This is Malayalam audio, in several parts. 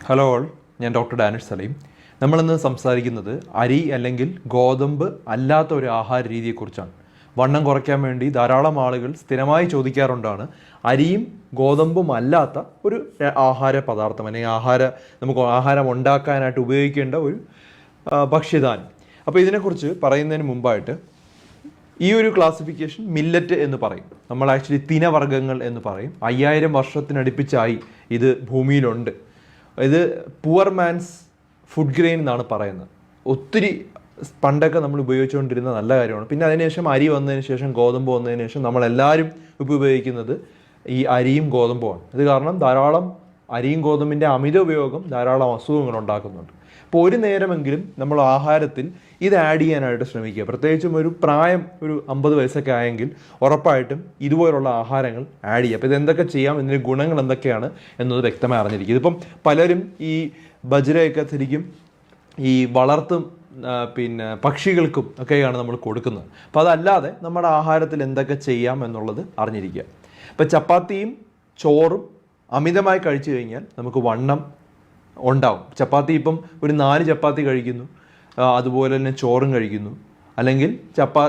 ഹലോ ഓൾ, ഞാൻ ഡോക്ടർ ഡാനിഷ് സലീം. നമ്മളിന്ന് സംസാരിക്കുന്നത് അരി അല്ലെങ്കിൽ ഗോതമ്പ് അല്ലാത്ത ഒരു ആഹാര രീതിയെക്കുറിച്ചാണ്. വണ്ണം കുറയ്ക്കാൻ വേണ്ടി ധാരാളം ആളുകൾ സ്ഥിരമായി ചോദിക്കാറുണ്ടാണ് അരിയും ഗോതമ്പും അല്ലാത്ത ഒരു ആഹാര പദാർത്ഥം അല്ലെങ്കിൽ നമുക്ക് ആഹാരം ഉണ്ടാക്കാനായിട്ട് ഉപയോഗിക്കേണ്ട ഒരു ഭക്ഷ്യധാന്യം. അപ്പോൾ ഇതിനെക്കുറിച്ച് പറയുന്നതിന് മുമ്പായിട്ട് ഈ ഒരു ക്ലാസിഫിക്കേഷൻ മില്ലറ്റ് എന്ന് പറയും. നമ്മൾ ആക്ച്വലി തിനവർഗ്ഗങ്ങൾ എന്ന് പറയും. 5000 വർഷത്തിനടുപ്പിച്ചായി ഇത് ഭൂമിയിലുണ്ട്. ഇത് പുവർ മാൻസ് ഫുഡ് ഗ്രെയിൻ എന്നാണ് പറയുന്നത്. ഒത്തിരി പണ്ടൊക്കെ നമ്മൾ ഉപയോഗിച്ചുകൊണ്ടിരുന്ന നല്ല കാര്യമാണ്. പിന്നെ അതിനുശേഷം അരി വന്നതിന് ശേഷം, ഗോതമ്പ് വന്നതിന് ശേഷം നമ്മളെല്ലാവരും ഉപയോഗിക്കുന്നത് ഈ അരിയും ഗോതമ്പുമാണ്. ഇത് കാരണം ധാരാളം അരിയും ഗോതമ്പിൻ്റെ അമിത ഉപയോഗം ധാരാളം അസുഖങ്ങൾ ഉണ്ടാക്കുന്നുണ്ട്. അപ്പോൾ ഒരു നേരമെങ്കിലും നമ്മൾ ആഹാരത്തിൽ ഇത് ആഡ് ചെയ്യാനായിട്ട് ശ്രമിക്കുക. പ്രത്യേകിച്ചും ഒരു പ്രായം ഒരു 50 വയസ്സൊക്കെ ആയെങ്കിൽ ഉറപ്പായിട്ടും ഇതുപോലുള്ള ആഹാരങ്ങൾ ആഡ് ചെയ്യുക. അപ്പോൾ ഇതെന്തൊക്കെ ചെയ്യാം, ഇതിൻ്റെ ഗുണങ്ങൾ എന്തൊക്കെയാണ് എന്നത് വ്യക്തമായി അറിഞ്ഞിരിക്കും. ഇതിപ്പം പലരും ഈ ബജ്രയൊക്കെ ശരിക്കും ഈ വളർത്തും പക്ഷികൾക്കും ഒക്കെയാണ് നമ്മൾ കൊടുക്കുന്നത്. അപ്പോൾ അതല്ലാതെ നമ്മുടെ ആഹാരത്തിൽ എന്തൊക്കെ ചെയ്യാം എന്നുള്ളത് അറിഞ്ഞിരിക്കുക. ഇപ്പോൾ ചപ്പാത്തിയും ചോറും അമിതമായി കഴിച്ചു കഴിഞ്ഞാൽ നമുക്ക് വണ്ണം ഉണ്ടാവും. ചപ്പാത്തി ഇപ്പം ഒരു 4 ചപ്പാത്തി കഴിക്കുന്നു, അതുപോലെ തന്നെ ചോറും കഴിക്കുന്നു. അല്ലെങ്കിൽ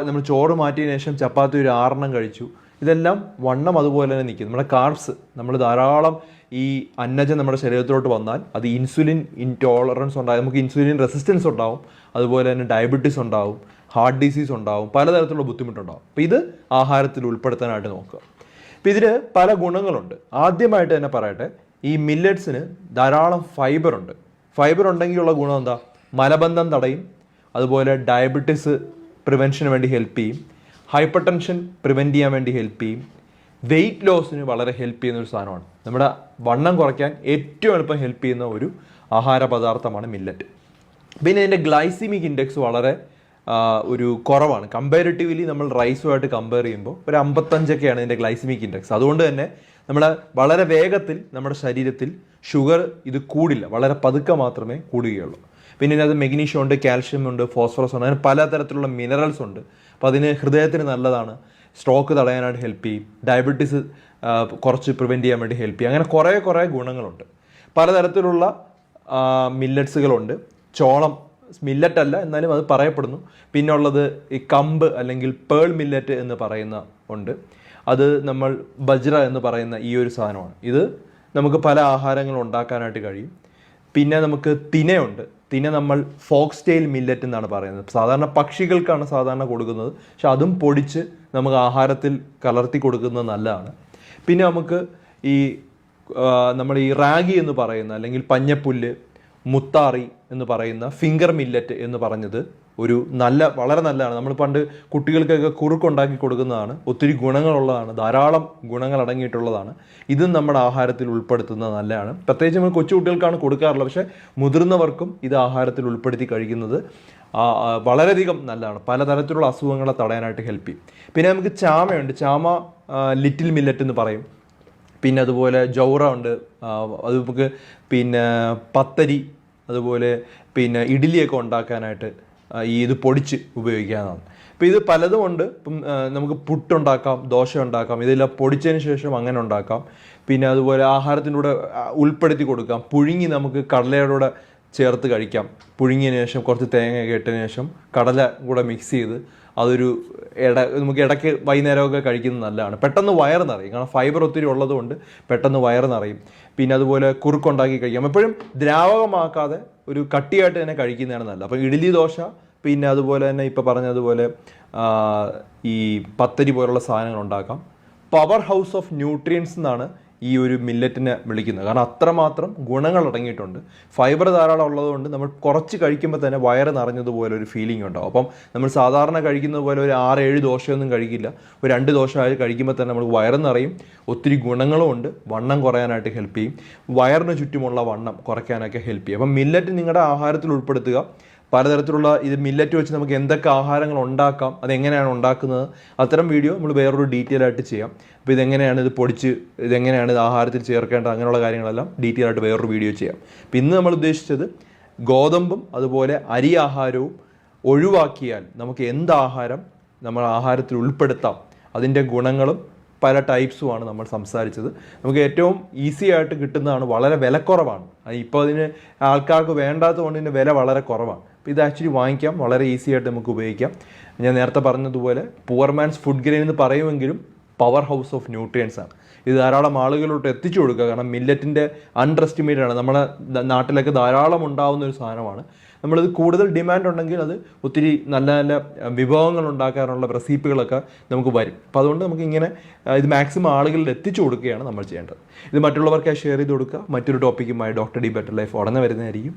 നമ്മൾ ചോറ് മാറ്റിയതിന് ശേഷം ചപ്പാത്തി ഒരു 6 കഴിച്ചു. ഇതെല്ലാം വണ്ണം അതുപോലെ തന്നെ നിൽക്കും. നമ്മുടെ കാർബ്സ്, നമ്മൾ ധാരാളം ഈ അന്നജം നമ്മുടെ ശരീരത്തിലോട്ട് വന്നാൽ അത് ഇൻസുലിൻ ഇൻടോളറൻസ് ഉണ്ടാകും, നമുക്ക് ഇൻസുലിൻ റെസിസ്റ്റൻസ് ഉണ്ടാവും. അതുപോലെ തന്നെ ഡയബറ്റീസ് ഉണ്ടാവും, ഹാർട്ട് ഡിസീസ് ഉണ്ടാവും, പലതരത്തിലുള്ള ബുദ്ധിമുട്ടുണ്ടാവും. അപ്പോൾ ഇത് ആഹാരത്തിൽ ഉൾപ്പെടുത്താനായിട്ട് നോക്കുക. അപ്പോൾ ഇതിന് പല ഗുണങ്ങളുണ്ട്. ആദ്യമായിട്ട് തന്നെ പറയട്ടെ, ഈ മില്ലറ്റ്സിന് ധാരാളം ഫൈബർ ഉണ്ട്. ഫൈബർ ഉണ്ടെങ്കിലുള്ള ഗുണം എന്താ? മലബന്ധം തടയും, അതുപോലെ ഡയബറ്റീസ് പ്രിവെൻഷന് വേണ്ടി ഹെൽപ്പ് ചെയ്യും, ഹൈപ്പർ ടെൻഷൻ പ്രിവെൻറ്റ് ചെയ്യാൻ വേണ്ടി ഹെൽപ്പ് ചെയ്യും, വെയിറ്റ് ലോസിന് വളരെ ഹെൽപ്പ് ചെയ്യുന്ന ഒരു സാധനമാണ്. നമ്മുടെ വണ്ണം കുറയ്ക്കാൻ ഏറ്റവും എളുപ്പം ഹെൽപ്പ് ചെയ്യുന്ന ഒരു ആഹാര പദാർത്ഥമാണ് മില്ലറ്റ്. പിന്നെ ഇതിൻ്റെ ഗ്ലൈസിമിക് ഇൻഡെക്സ് വളരെ ഒരു കുറവാണ്. കമ്പാരിറ്റീവ്ലി നമ്മൾ റൈസുമായിട്ട് കമ്പയർ ചെയ്യുമ്പോൾ ഒരു 55ഒക്കെയാണ് ഇതിൻ്റെ ഗ്ലൈസിമിക് ഇൻഡെക്സ്. അതുകൊണ്ട് തന്നെ നമ്മൾ വളരെ വേഗത്തിൽ നമ്മുടെ ശരീരത്തിൽ ഷുഗർ ഇത് കൂടില്ല, വളരെ പതുക്കെ മാത്രമേ കൂടുകയുള്ളൂ. പിന്നെ ഇതിനകത്ത് മെഗ്നീഷ്യം ഉണ്ട്, കാൽഷ്യം ഉണ്ട്, ഫോസ്ഫറസ് ഉണ്ട്, അങ്ങനെ പലതരത്തിലുള്ള മിനറൽസ് ഉണ്ട്. അപ്പോൾ അതിന് ഹൃദയത്തിന് നല്ലതാണ്, സ്ട്രോക്ക് തടയാനായിട്ട് ഹെൽപ്പ് ചെയ്യും, ഡയബറ്റീസ് കുറച്ച് പ്രിവെൻറ്റ് ചെയ്യാൻ വേണ്ടി ഹെൽപ്പ് ചെയ്യും. അങ്ങനെ കുറേ ഗുണങ്ങളുണ്ട്. പലതരത്തിലുള്ള മില്ലറ്റ്സുകളുണ്ട്. ചോളം മില്ലറ്റ് അല്ല, എന്നാലും അത് പറയപ്പെടുന്നു. പിന്നെ ഉള്ളത് ഈ കമ്പ് അല്ലെങ്കിൽ പേൾ മില്ലറ്റ് എന്ന് പറയുന്ന ഉണ്ട്. അത് നമ്മൾ ബജ്ര എന്ന് പറയുന്ന ഈ ഒരു സാധനമാണ്. ഇത് നമുക്ക് പല ആഹാരങ്ങൾ ഉണ്ടാക്കാനായിട്ട് കഴിയും. പിന്നെ നമുക്ക് തിനയുണ്ട്. തിന നമ്മൾ ഫോക്സ് ടെയിൽ മില്ലറ്റ് എന്നാണ് പറയുന്നത്. സാധാരണ പക്ഷികൾക്കാണ് സാധാരണ കൊടുക്കുന്നത്, പക്ഷെ അതും പൊടിച്ച് നമുക്ക് ആഹാരത്തിൽ കലർത്തി കൊടുക്കുന്നത് നല്ലതാണ്. പിന്നെ നമുക്ക് നമ്മൾ ഈ റാഗി എന്ന് പറയുന്ന അല്ലെങ്കിൽ പഞ്ഞപ്പുല്ല്, മുത്താറി എന്ന് പറയുന്ന ഫിംഗർ മില്ലറ്റ് എന്ന് പറഞ്ഞത് വളരെ നല്ലതാണ്. നമ്മൾ പണ്ട് കുട്ടികൾക്കൊക്കെ കുറുക്കുണ്ടാക്കി കൊടുക്കുന്നതാണ്. ഒത്തിരി ഗുണങ്ങളുള്ളതാണ്, ധാരാളം ഗുണങ്ങൾ അടങ്ങിയിട്ടുള്ളതാണ്. ഇതും നമ്മുടെ ആഹാരത്തിൽ ഉൾപ്പെടുത്തുന്നത് നല്ലതാണ്. പ്രത്യേകിച്ച് നമ്മൾ കൊച്ചു കുട്ടികൾക്കാണ് കൊടുക്കാറുള്ളത്, പക്ഷേ മുതിർന്നവർക്കും ഇത് ആഹാരത്തിൽ ഉൾപ്പെടുത്തി കഴിക്കുന്നത് വളരെയധികം നല്ലതാണ്. പലതരത്തിലുള്ള അസുഖങ്ങളെ തടയാനായിട്ട് ഹെൽപ്പ് ചെയ്യും. പിന്നെ നമുക്ക് ചാമയുണ്ട്. ചാമ ലിറ്റിൽ മില്ലറ്റ് എന്ന് പറയും. പിന്നെ അതുപോലെ ജൗറ ഉണ്ട്. അത് നമുക്ക് പത്തരി, അതുപോലെ ഇഡ്ഡലിയൊക്കെ ഉണ്ടാക്കാനായിട്ട് ഇത് പൊടിച്ച് ഉപയോഗിക്കാവുന്നതാണ്. അപ്പോൾ ഇത് പലതും ഉണ്ട്. ഇപ്പം നമുക്ക് പുട്ടുണ്ടാക്കാം, ദോശ ഉണ്ടാക്കാം, ഇതെല്ലാം പൊടിച്ചതിന് ശേഷം അങ്ങനെ ഉണ്ടാക്കാം. പിന്നെ അതുപോലെ ആഹാരത്തിൻ്റെ കൂടെ ഉൾപ്പെടുത്തി കൊടുക്കാം. പുഴുങ്ങി നമുക്ക് കടലയുടെ കൂടെ ചേർത്ത് കഴിക്കാം. പുഴുങ്ങിയതിന് ശേഷം കുറച്ച് തേങ്ങയൊക്കെ ഇട്ടതിന് ശേഷം കടല കൂടെ മിക്സ് ചെയ്ത് അതൊരു നമുക്ക് ഇടയ്ക്ക് വൈകുന്നേരമൊക്കെ കഴിക്കുന്നത് നല്ലതാണ്. പെട്ടെന്ന് വയറ് നിറയും, കാരണം ഫൈബർ ഒത്തിരി ഉള്ളതുകൊണ്ട് പെട്ടെന്ന് വയറ് നിറയും. പിന്നെ അതുപോലെ കുറുക്കുണ്ടാക്കി കഴിക്കാം. എപ്പോഴും ദ്രാവകമാക്കാതെ ഒരു കട്ടിയായിട്ട് തന്നെ കഴിക്കുന്നതാണ് നല്ലത്. അപ്പോൾ ഇഡ്ഡലി, ദോശ, പിന്നെ അതുപോലെ തന്നെ ഇപ്പോൾ പറഞ്ഞതുപോലെ ഈ പത്തരി പോലുള്ള സാധനങ്ങൾ ഉണ്ടാക്കാം. പവർ ഹൗസ് ഓഫ് ന്യൂട്രിയൻസ് എന്നാണ് ഈ ഒരു മില്ലറ്റിനെ വിളിക്കുന്നത്. കാരണം അത്രമാത്രം ഗുണങ്ങൾ അടങ്ങിയിട്ടുണ്ട്. ഫൈബർ ധാരാളം ഉള്ളതുകൊണ്ട് നമ്മൾ കുറച്ച് കഴിക്കുമ്പോൾ തന്നെ വയറ് നിറഞ്ഞതുപോലെ ഒരു ഫീലിംഗ് ഉണ്ടാവും. അപ്പം നമ്മൾ സാധാരണ കഴിക്കുന്നത് പോലെ ഒരു 6-7 ദോശയൊന്നും കഴിക്കില്ല. ഒരു 2 ദോശ കഴിക്കുമ്പോൾ തന്നെ നമുക്ക് വയറ് നിറയും. ഒത്തിരി ഗുണങ്ങളും ഉണ്ട്. വണ്ണം കുറയാനായിട്ട് ഹെൽപ്പ് ചെയ്യും. വയറിന് ചുറ്റുമുള്ള വണ്ണം കുറയ്ക്കാനൊക്കെ ഹെൽപ്പ് ചെയ്യും. അപ്പം മില്ലറ്റ് നിങ്ങളുടെ ആഹാരത്തിൽ ഉൾപ്പെടുത്തുക. പലതരത്തിലുള്ള ഇത് മില്ലറ്റ് വെച്ച് നമുക്ക് എന്തൊക്കെ ആഹാരങ്ങൾ ഉണ്ടാക്കാം, അതെങ്ങനെയാണ് ഉണ്ടാക്കുന്നത്, അത്തരം വീഡിയോ നമ്മൾ വേറൊരു ഡീറ്റെയിൽ ആയിട്ട് ചെയ്യാം. അപ്പോൾ ഇതെങ്ങനെയാണ് ഇത് പൊടിച്ച് ഇതെങ്ങനെയാണ് ഇത് ആഹാരത്തിൽ ചേർക്കേണ്ടത്, അങ്ങനെയുള്ള കാര്യങ്ങളെല്ലാം ഡീറ്റെയിൽ ആയിട്ട് വേറൊരു വീഡിയോ ചെയ്യാം. അപ്പോൾ ഇന്ന് നമ്മൾ ഉദ്ദേശിച്ചത് ഗോതമ്പും അതുപോലെ അരി ആഹാരവും ഒഴിവാക്കിയാൽ നമുക്ക് എന്ത് ആഹാരം നമ്മൾ ആഹാരത്തിൽ ഉൾപ്പെടുത്താം, അതിൻ്റെ ഗുണങ്ങളും പല ടൈപ്സുമാണ് നമ്മൾ സംസാരിച്ചത്. നമുക്ക് ഏറ്റവും ഈസി ആയിട്ട് കിട്ടുന്നതാണ്, വളരെ വിലക്കുറവാണ്. ഇപ്പോൾ അതിന് ആൾക്കാർക്ക് വേണ്ടാത്തതുകൊണ്ട് ഇതിൻ്റെ വില വളരെ കുറവാണ്. അപ്പോൾ ഇത് ആക്ച്വലി വാങ്ങിക്കാം, വളരെ ഈസി ആയിട്ട് നമുക്ക് ഉപയോഗിക്കാം. ഞാൻ നേരത്തെ പറഞ്ഞതുപോലെ പുവർ മാൻസ് ഫുഡ് ഗ്രെയിൻ എന്ന് പറയുമെങ്കിലും പവർ ഹൗസ് ഓഫ് ന്യൂട്രിയൻസ് ആണ്. ഇത് ധാരാളം ആളുകളിലോട്ട് എത്തിച്ചു കൊടുക്കുക. കാരണം മില്ലറ്റിൻ്റെ അണ്ടർ എസ്റ്റിമേറ്റഡ് ആണ്, നമ്മുടെ നാട്ടിലൊക്കെ ധാരാളം ഉണ്ടാകുന്ന ഒരു സാധനമാണ്. നമ്മളിത് കൂടുതൽ ഡിമാൻഡ് ഉണ്ടെങ്കിൽ അത് ഒത്തിരി നല്ല നല്ല വിഭവങ്ങൾ ഉണ്ടാക്കാനുള്ള റെസിപ്പികളൊക്കെ നമുക്ക് വരും. അപ്പോൾ അതുകൊണ്ട് നമുക്കിങ്ങനെ ഇത് മാക്സിമം ആളുകളിൽ എത്തിച്ചു കൊടുക്കുകയാണ് നമ്മൾ ചെയ്യേണ്ടത്. ഇത് മറ്റുള്ളവർക്കായി ഷെയർ ചെയ്ത് കൊടുക്കുക. മറ്റൊരു ടോപ്പിക്കുമായി ഡോക്ടർ ഡി ബെറ്റർ ലൈഫ് ഉടനെ വരുന്നതായിരിക്കും.